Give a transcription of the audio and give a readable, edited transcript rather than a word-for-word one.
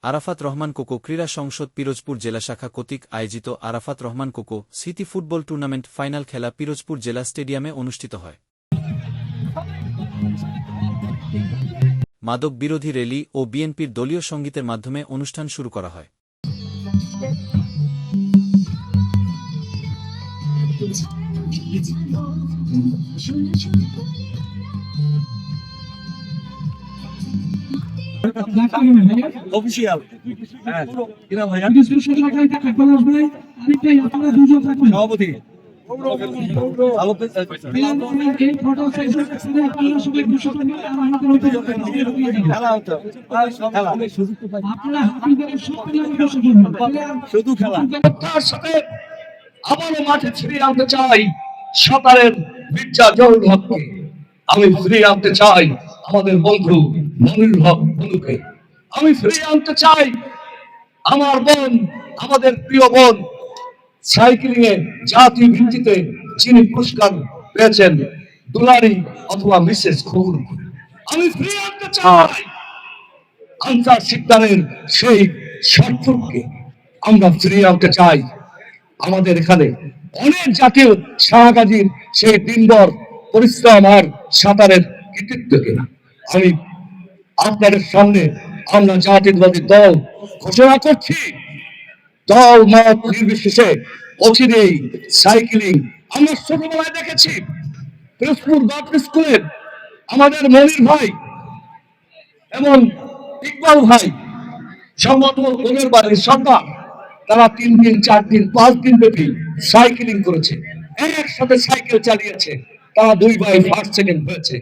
Arafat Rahman cocoa ক্রীড়া সংসদ পিরোজপুর জেলা শাখা কর্তৃক আয়োজিত আরাফাত রহমান কোকো স্মৃতি ফুটবল টুর্নামেন্ট ফাইনাল খেলা পিরোজপুর জেলা স্টেডিয়ামে অনুষ্ঠিত হয়। মাদক বিরোধী র্যালি ও বিএনপির দলীয় সঙ্গীতের মাধ্যমে অনুষ্ঠান শুরু করা হয়। অফিসিয়াল সভাপতি শুধু খেলা সাথে আবারও মাঠে ফিরিয়ে আনতে চাই সাঁতারের মির্জা জহুর হককে। আমি ফিরিয়ে আনতে চাই আমাদের বন্ধু মনিরুল হক বন্ধুকে। আমি ফিরিয়ে আনতে চাই আমার বোন, আমাদের প্রিয় বোন, সাইক্লিং এ জাতীয় ভিত্তিতে যিনি পুরস্কার পেয়েছেন দুলারি অথবা মিসেস খবর। আমি ফিরিয়ে আনতে চাই আন্তর্শিক্ষানের সেই সার্থককে। আমরা ফিরিয়ে আনতে চাই আমাদের এখানে অনেক জাতীয় শাহগাজীর সেই দিনভর পরিশ্রম আর সাঁতারের কৃতিত্বকে। আমি আপনাদের সামনে আমরা জাতীয়তাবাদী দল ঘোষণা করছি, দল মত নির্বিশেষে অচিরেই সাইক্লিং আমরা ছোটবেলায় দেখেছি পিরোজপুর বাপরি স্কুলের আমাদের মনির ভাই এবং ইকবাল ভাই সম্ভবত ওদের বাড়ির সন্তান, তারা 3 দিন 4 দিন 5 দিন ব্যাপী সাইক্লিং করেছে, একসাথে সাইকেল চালিয়েছে, তারা 2 ভাই ফার্স্ট সেকেন্ড হয়েছে।